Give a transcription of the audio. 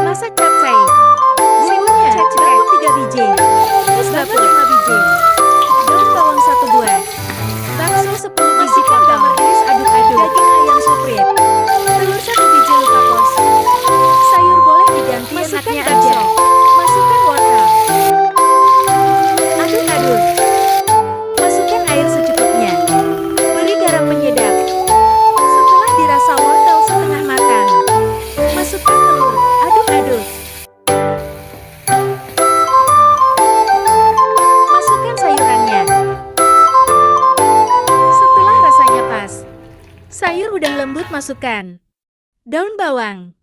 Masak capcay. Bumbunya cukup 3 biji. Terus dapur 5 biji. Daun bawang 1 buah. Bakso 10 biji potong. Iris aduk-aduk. Daging ayam suprit. Telur 1 biji lupa pos. Sayur boleh diganti enaknya aja. Masukkan wortel. Aduk-aduk. Masukkan air secukupnya. Beri garam penyedap. Setelah dirasa wortel setengah matang, masukkan telur. Aduk-aduk. Masukkan sayurannya. Setelah rasanya pas, sayur udang lembut masukkan. Daun bawang.